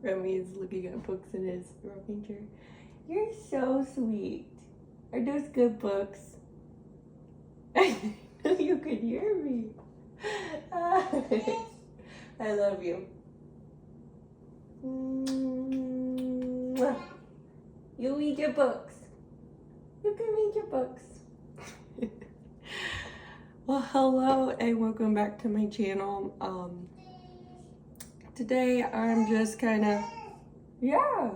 Remy is looking at books in his rocking chair. You're so sweet. Are those good books? I know you could hear me. I love you. You read your books. You can read your books. Well, hello and welcome back to my channel. Today I'm just kind of, yeah.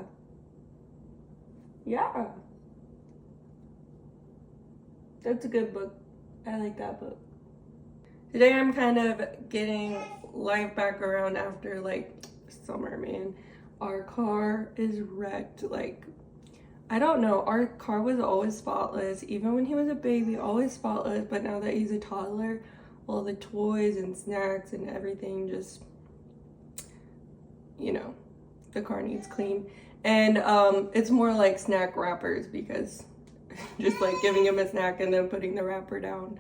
That's a good book. I like that book. Today I'm kind of getting life back around after like summer, man. Our car is wrecked. Like, I don't know, our car was always spotless. Even when he was a baby, always spotless. But now that he's a toddler, all the toys and snacks and everything just, you know, the car needs clean. And it's more like snack wrappers, because just like giving him a snack and then putting the wrapper down.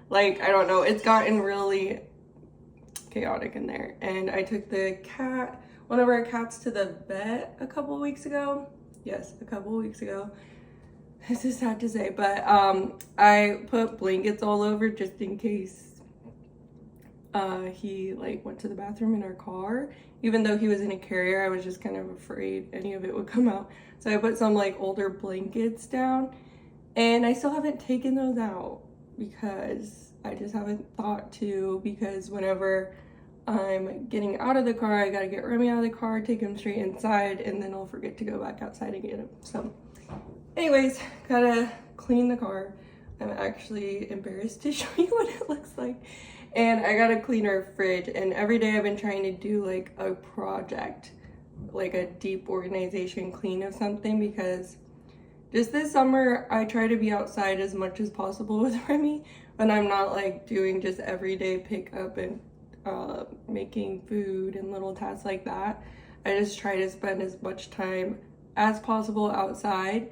Like, I don't know, it's gotten really chaotic in there. And I took one of our cats to the vet a couple weeks ago. Yes, a couple weeks ago. This is sad to say, but I put blankets all over just in case he like went to the bathroom in our car. Even though he was in a carrier, I was just kind of afraid any of it would come out. So I put some like older blankets down, and I still haven't taken those out because I just haven't thought to, because whenever I'm getting out of the car, I gotta get Remy out of the car, take him straight inside, and then I'll forget to go back outside and get him. So anyways, gotta clean the car. I'm actually embarrassed to show you what it looks like. And I gotta clean our fridge, and every day I've been trying to do like a project, like a deep organization clean of something, because just this summer I try to be outside as much as possible with Remy, but I'm not like doing just everyday pickup and making food and little tasks like that. I just try to spend as much time as possible outside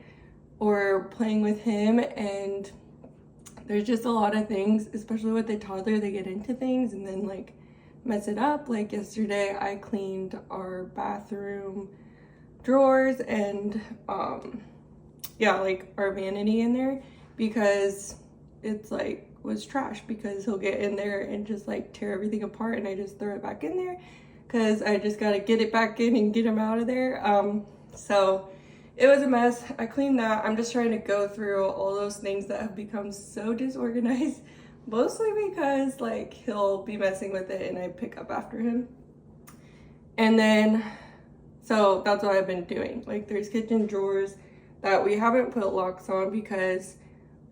or playing with him. And there's just a lot of things, especially with the toddler, they get into things and then like mess it up. Like yesterday I cleaned our bathroom drawers and yeah, like our vanity in there, because it's like was trash, because he'll get in there and just like tear everything apart, and I just throw it back in there because I just gotta get it back in and get him out of there. So it was a mess. I cleaned that. I'm just trying to go through all those things that have become so disorganized, mostly because like he'll be messing with it and I pick up after him. And then, so that's what I've been doing. Like, there's kitchen drawers that we haven't put locks on because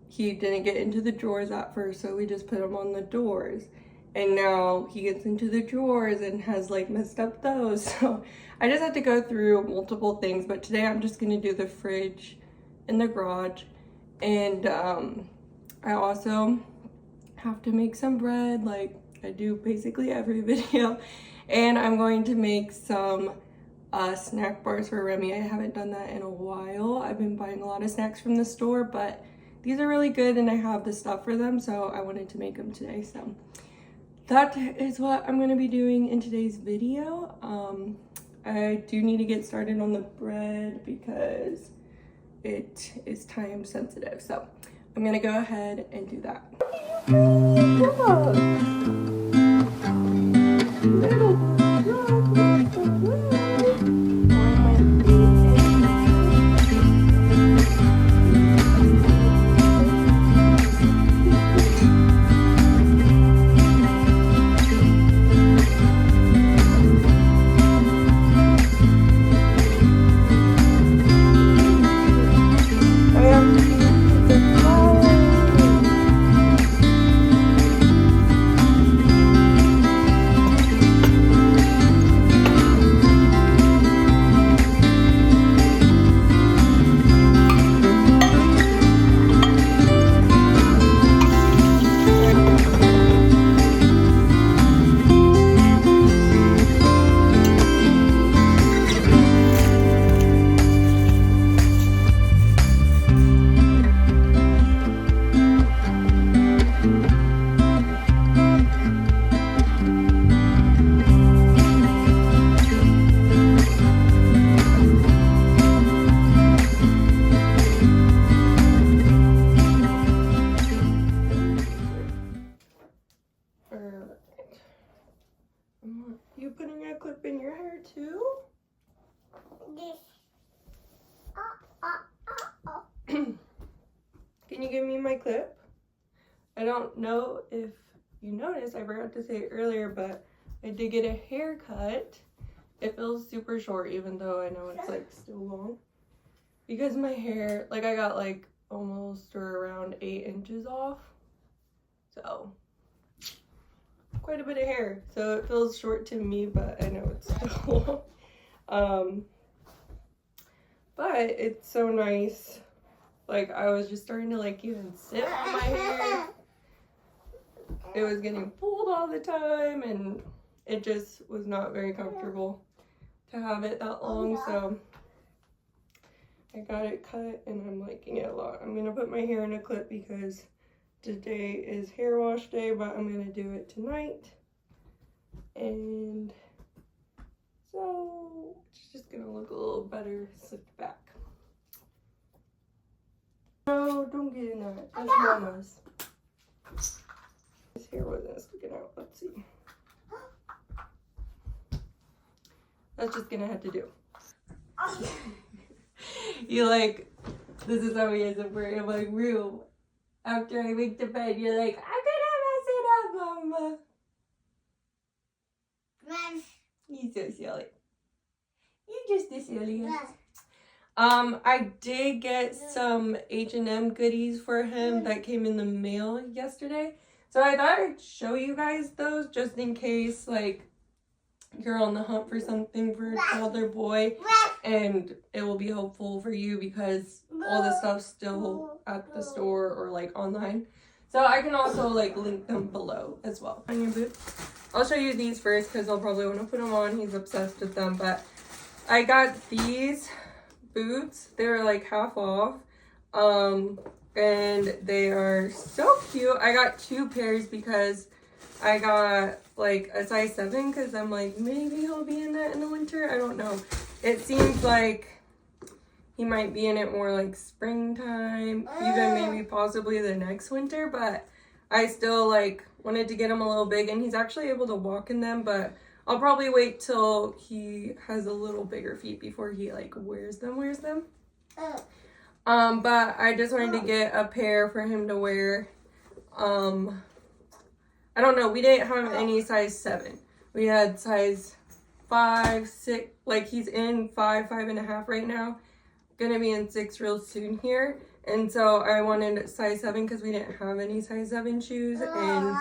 he didn't get into the drawers at first, so we just put them on the doors. And now he gets into the drawers and has like messed up those. So I just had to go through multiple things, but today I'm just gonna do the fridge in the garage. And I also have to make some bread, like I do basically every video. And I'm going to make some snack bars for Remy. I haven't done that in a while. I've been buying a lot of snacks from the store, but these are really good and I have the stuff for them, so I wanted to make them today. So that is what I'm going to be doing in today's video. I do need to get started on the bread because it is time sensitive. So I'm going to go ahead and do that. too? Can you give me my clip? I don't know if you noticed, I forgot to say it earlier, but I did get a haircut. It feels super short, even though I know it's like still long. Because my hair, like I got like almost or around 8 inches off. So, quite a bit of hair. So it feels short to me, but I know it's still long. But it's so nice. Like I was just starting to like even sit on my hair. It was getting pulled all the time and it just was not very comfortable to have it that long. So I got it cut and I'm liking it a lot. I'm gonna put my hair in a clip because today is hair wash day, but I'm gonna do it tonight. And so it's just gonna look a little better slicked back. No, don't get in that. That's Mama's. His hair wasn't sticking out. Let's see. That's just gonna have to do. You like, this is how he is in my room. After I make the bed, you're like, I'm gonna mess it up, Mama. He's so silly. You're just the silliest. I did get some H&M goodies for him that came in the mail yesterday. So I thought I'd show you guys those just in case, like, you're on the hunt for something for a toddler boy and it will be helpful for you because all the stuff's still at the store or like online. So I can also like link them below as well. On your boots. I'll show you these first because I'll probably want to put them on. He's obsessed with them, but I got these boots. They're like half off. And they are so cute. I got 2 pairs because I got like a size 7 because I'm like, maybe he'll be in that in the winter. I don't know. It seems like he might be in it more like springtime, even maybe possibly the next winter, but I still like wanted to get him a little big and he's actually able to walk in them, but I'll probably wait till he has a little bigger feet before he like wears them. But I just wanted to get a pair for him to wear. I don't know, we didn't have any size 7. We had size 5, 6, like he's in 5, 5.5 right now. Gonna be in 6 real soon here. And so I wanted size 7 because we didn't have any size 7 shoes. And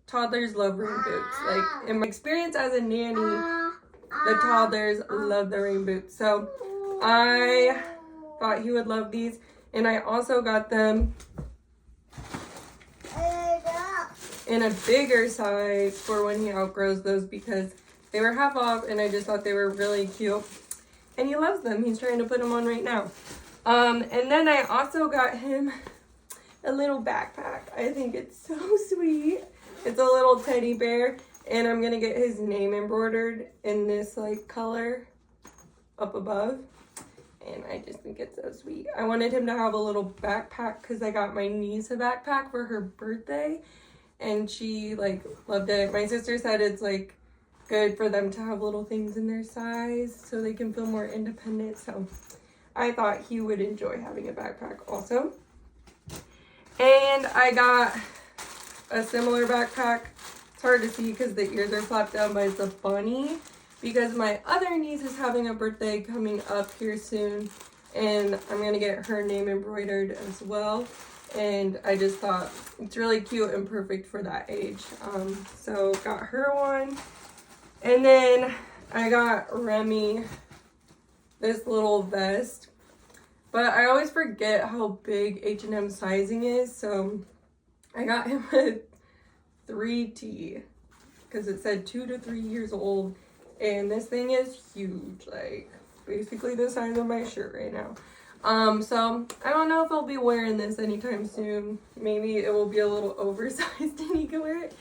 toddlers love rain boots. Like in my experience as a nanny, the toddlers love the rain boots. So I thought he would love these. And I also got them in a bigger size for when he outgrows those because they were half off and I just thought they were really cute. And he loves them. He's trying to put them on right now. And then I also got him a little backpack. I think it's so sweet. It's a little teddy bear and I'm gonna get his name embroidered in this like color up above. And I just think it's so sweet. I wanted him to have a little backpack because I got my niece a backpack for her birthday. And she like loved it. My sister said it's like good for them to have little things in their size so they can feel more independent. So I thought he would enjoy having a backpack also. And I got a similar backpack. It's hard to see because the ears are slapped down, but it's a bunny because my other niece is having a birthday coming up here soon and I'm gonna get her name embroidered as well. And I just thought it's really cute and perfect for that age. So got her one. And then I got Remy this little vest. But I always forget how big H&M sizing is. So I got him a 3T because it said 2 to 3 years old. And this thing is huge, like basically the size of my shirt right now. So I don't know if I'll be wearing this anytime soon. Maybe it will be a little oversized and he can wear it.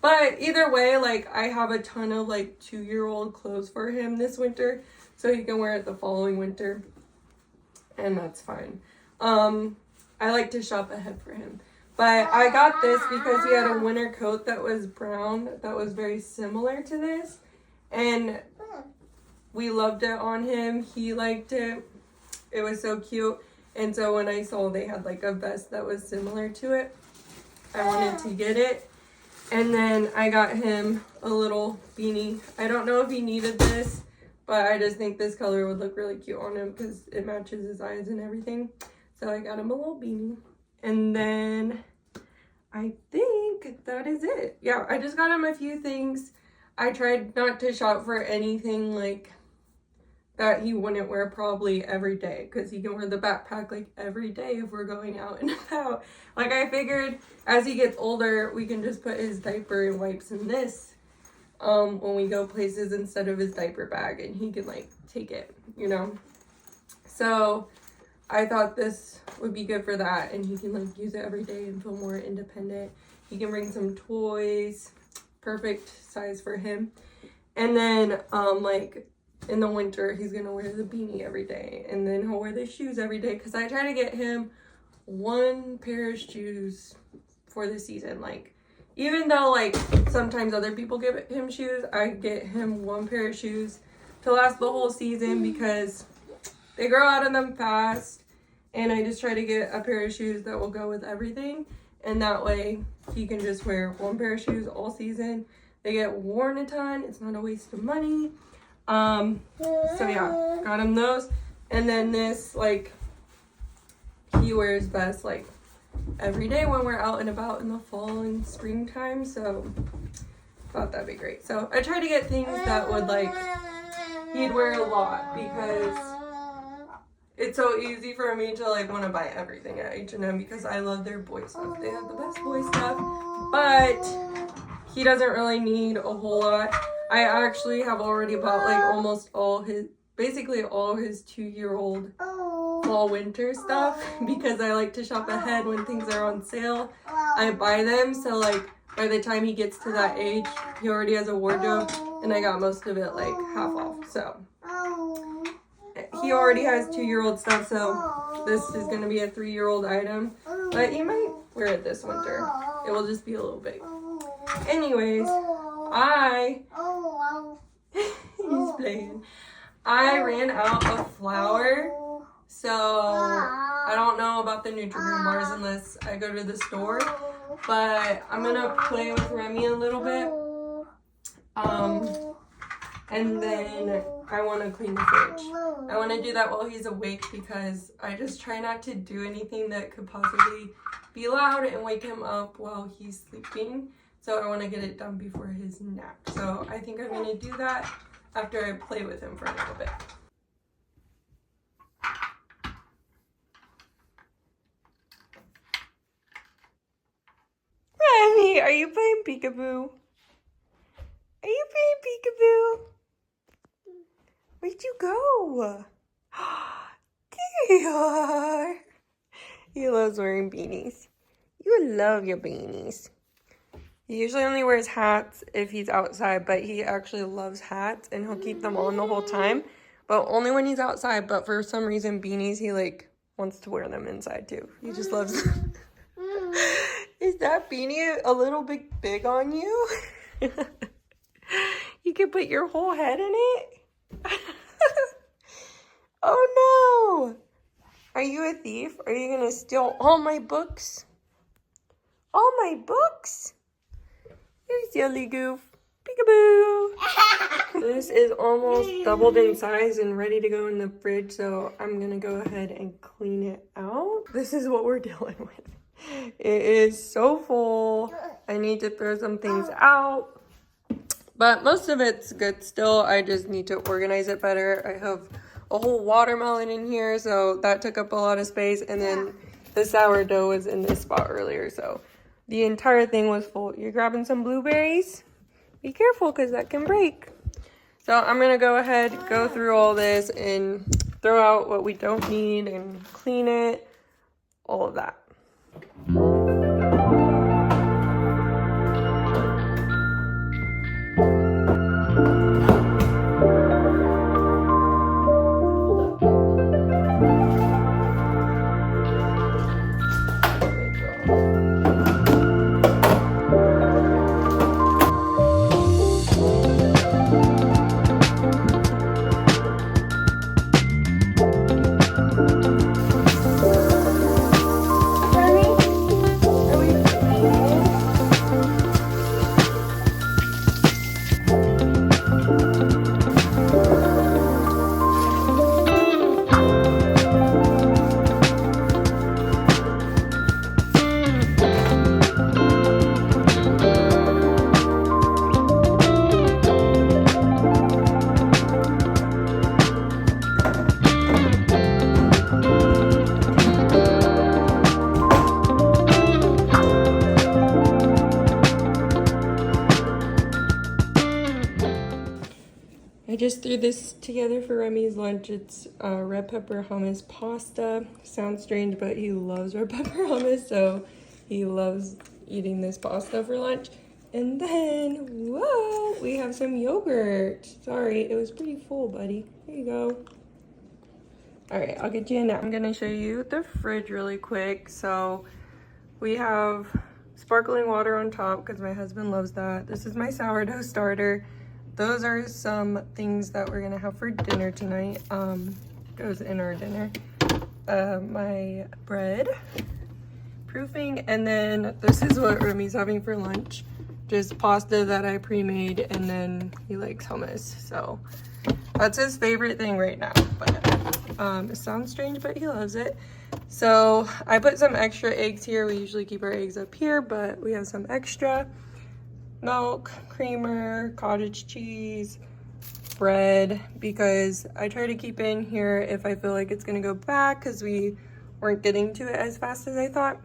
But either way, like I have a ton of like 2-year-old clothes for him this winter. So he can wear it the following winter. And that's fine. I like to shop ahead for him. But I got this because he had a winter coat that was brown that was very similar to this. And we loved it on him. He liked it. It was so cute. And so when I saw they had like a vest that was similar to it, I wanted to get it. And then I got him a little beanie. I don't know if he needed this, but I just think this color would look really cute on him because it matches his eyes and everything. So I got him a little beanie. And then I think that is it. Yeah, I just got him a few things. I tried not to shop for anything like that he wouldn't wear probably every day, because he can wear the backpack like every day if we're going out and about. Like, I figured as he gets older, we can just put his diaper and wipes in this when we go places instead of his diaper bag, and he can like take it, you know. So I thought this would be good for that, and he can like use it every day and feel more independent. He can bring some toys, perfect size for him. And then like in the winter, he's gonna wear the beanie every day, and then he'll wear the shoes every day, because I try to get him one pair of shoes for the season. Like, even though like sometimes other people give him shoes, I get him one pair of shoes to last the whole season, because they grow out of them fast, and I just try to get a pair of shoes that will go with everything, and that way he can just wear one pair of shoes all season. They get worn a ton, it's not a waste of money. So yeah, got him those. And then this, like, he wears best like every day when we're out and about in the fall and springtime, so thought that'd be great. So I try to get things that would like he'd wear a lot, because it's so easy for me to like want to buy everything at H&M, because I love their boy stuff. They have the best boy stuff, but he doesn't really need a whole lot. I actually have already bought like almost all his, basically all his 2-year-old fall winter stuff, because I like to shop ahead when things are on sale. I buy them, so like by the time he gets to that age, he already has a wardrobe, and I got most of it like half off. So he already has 2-year-old stuff, so this is going to be a 3-year-old item, but he might wear it this winter. It will just be a little big. Anyways, he's playing. I ran out of flour, so I don't know about the Nutrigrain bars unless I go to the store, but I'm gonna play with Remy a little bit, and then I want to clean the fridge. I want to do that while he's awake, because I just try not to do anything that could possibly be loud and wake him up while he's sleeping. So I want to get it done before his nap. So I think I'm going to do that after I play with him for a little bit. Remy, are you playing peekaboo? Are you playing peekaboo? Where'd you go? There you are. He loves wearing beanies. You love your beanies. He usually only wears hats if he's outside, but he actually loves hats, and he'll keep them on the whole time, but only when he's outside. But for some reason, beanies, he like wants to wear them inside too. He just loves them. Is that beanie a little bit big on you? You could put your whole head in it? Oh no! Are you a thief? Are you gonna steal all my books? All my books? You silly goof. Peekaboo! This is almost doubled in size and ready to go in the fridge, so I'm gonna go ahead and clean it out. This is what we're dealing with. It is so full. I need to throw some things out, but most of it's good still. I just need to organize it better. I have a whole watermelon in here, so that took up a lot of space, and then the sourdough was in this spot earlier, so the entire thing was full. You're grabbing some blueberries? Be careful, because that can break. So I'm going to go ahead, go through all this, and throw out what we don't need, and clean it, all of that. I just threw this together for Remy's lunch. It's red pepper hummus pasta. Sounds strange, but he loves red pepper hummus, so he loves eating this pasta for lunch. And then, whoa, we have some yogurt. Sorry, it was pretty full, buddy. Here you go. All right, I'll get you in now. I'm gonna show you the fridge really quick. So we have sparkling water on top because my husband loves that. This is my sourdough starter. Those are some things that we're gonna have for dinner tonight. Goes in our dinner. My bread, proofing, and then this is what Remy's having for lunch. Just pasta that I pre-made, and then he likes hummus. So that's his favorite thing right now. But it sounds strange, but he loves it. So I put some extra eggs here. We usually keep our eggs up here, but we have some extra. Milk, creamer, cottage cheese, bread, because I try to keep in here if I feel like it's gonna go bad because we weren't getting to it as fast as I thought.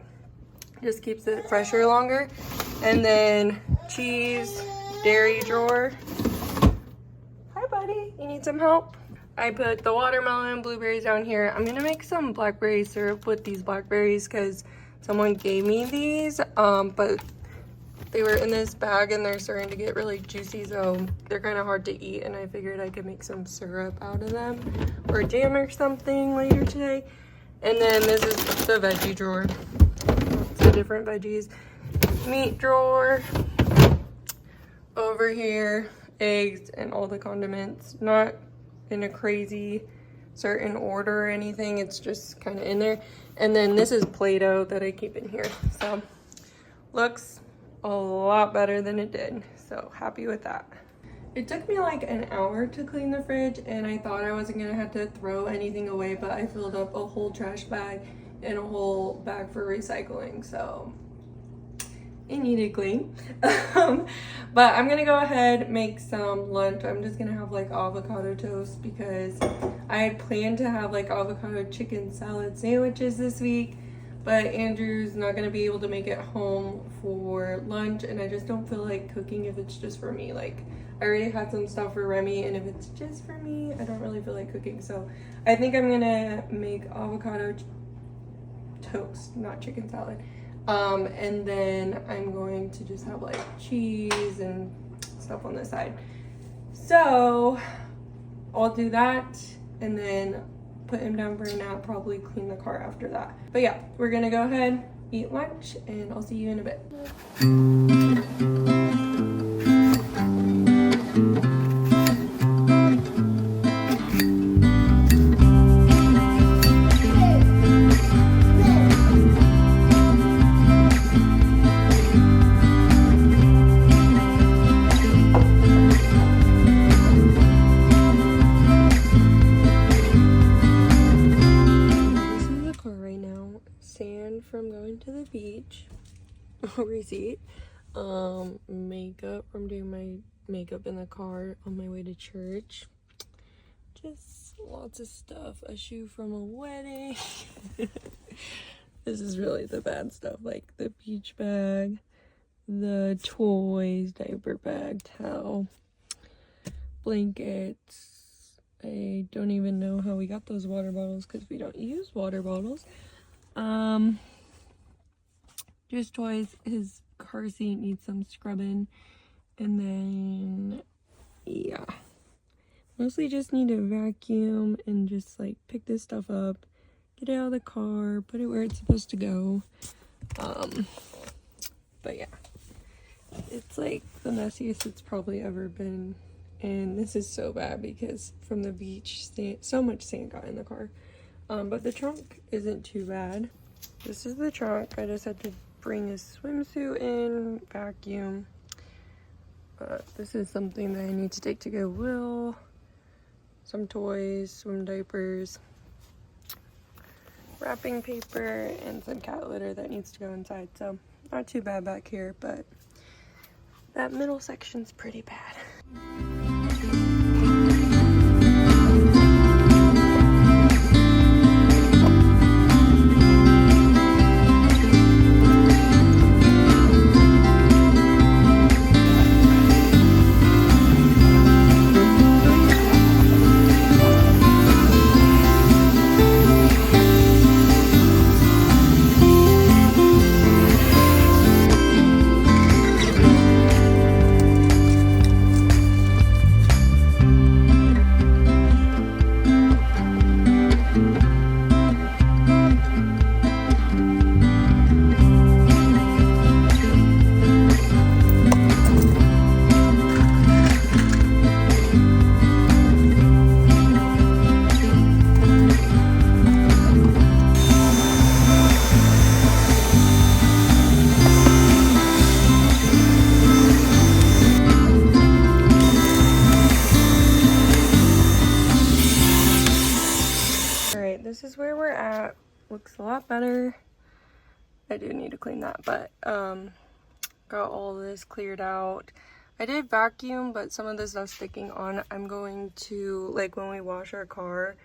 Just keeps it fresher longer. And then cheese, dairy drawer. Hi buddy, you need some help? I put the watermelon, blueberries down here. I'm gonna make some blackberry syrup with these blackberries because someone gave me these, but they were in this bag and they're starting to get really juicy, so they're kind of hard to eat, and I figured I could make some syrup out of them or jam or something later today. And then this is the veggie drawer. So different veggies. Meat drawer. Over here, eggs and all the condiments. Not in a crazy certain order or anything, it's just kind of in there. And then this is Play-Doh that I keep in here. So looks a lot better than it did, so happy with that. It took me like an hour to clean the fridge, and I thought I wasn't gonna have to throw anything away, but I filled up a whole trash bag and a whole bag for recycling, so it needed clean. But I'm gonna go ahead make some lunch. I'm just gonna have like avocado toast because I had planned to have like avocado chicken salad sandwiches this week, but Andrew's not gonna be able to make it home for lunch, and I just don't feel like cooking if it's just for me. Like, I already had some stuff for Remy, and if it's just for me, I don't really feel like cooking. So I think I'm gonna make avocado toast, not chicken salad. And then I'm going to just have like cheese and stuff on the side. So I'll do that and then put him down for a nap, probably clean the car after that. But yeah, we're gonna go ahead, eat lunch, and I'll see you in a bit. From going to the beach, receipt, makeup from doing my makeup in the car on my way to church, just lots of stuff, a shoe from a wedding. This is really the bad stuff, like the beach bag, the toys, diaper bag, towel, blankets. I don't even know how we got those water bottles because we don't use water bottles. Just toys. His car seat needs some scrubbing, and then yeah, mostly just need to vacuum and just like pick this stuff up, get it out of the car, put it where it's supposed to go. But yeah, it's like the messiest it's probably ever been, and this is so bad because from the beach, so much sand got in the car. But the trunk isn't too bad. This is the trunk. I just had to bring his swimsuit in, vacuum. This is something that I need to take to Goodwill. Some toys, swim diapers, wrapping paper, and some cat litter that needs to go inside. So not too bad back here, but that middle section's pretty bad. is where we're at. Looks a lot better. I do need to clean that, but got all this cleared out. I did vacuum, but some of this stuff's sticking on. I'm going to, like when we wash our car,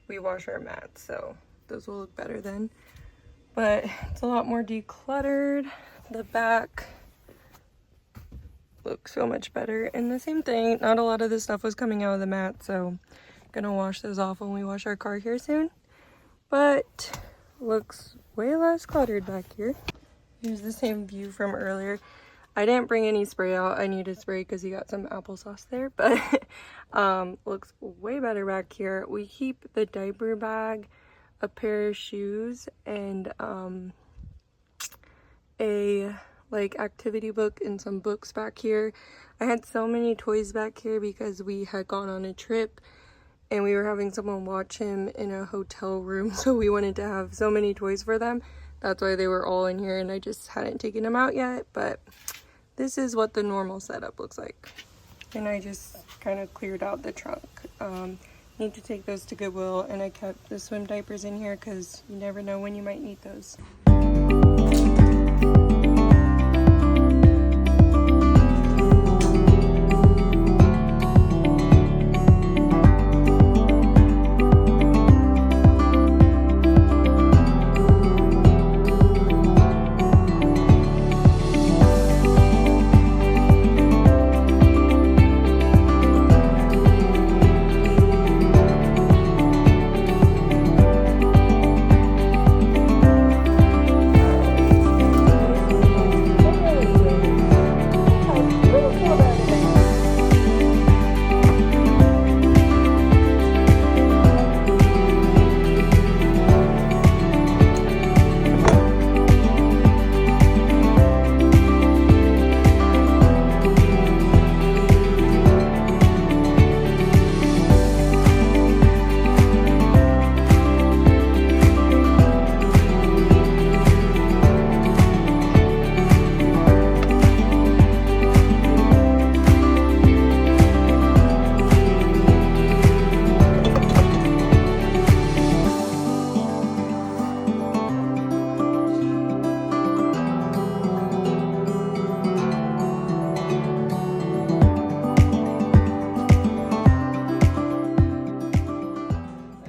we wash our mats, so those will look better then. But it's a lot more decluttered. The back looks so much better. And the same thing, not a lot of this stuff was coming out of the mat, so I'm gonna wash those off when we wash our car here soon. But looks way less cluttered back here. Here's the same view from earlier. I didn't bring any spray out. I need to spray because he got some applesauce there, but looks way better back here. We keep the diaper bag, a pair of shoes, and a like activity book and some books back here. I had so many toys back here because we had gone on a trip and we were having someone watch him in a hotel room, so we wanted to have so many toys for them. That's why they were all in here, and I just hadn't taken them out yet, but this is what the normal setup looks like. And I just kind of cleared out the trunk. Need to take those to Goodwill, and I kept the swim diapers in here because you never know when you might need those.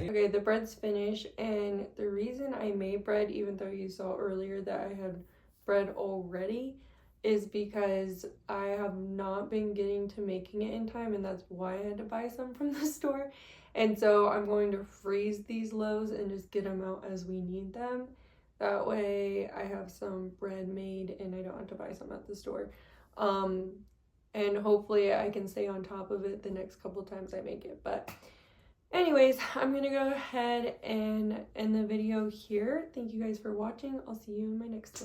Okay, the bread's finished, and the reason I made bread, even though you saw earlier that I had bread already, is because I have not been getting to making it in time, and that's why I had to buy some from the store. And so I'm going to freeze these loaves and just get them out as we need them. That way I have some bread made and I don't have to buy some at the store. And hopefully I can stay on top of it the next couple times I make it. But anyways, I'm gonna go ahead and end the video here. Thank you guys for watching. I'll see you in my next one.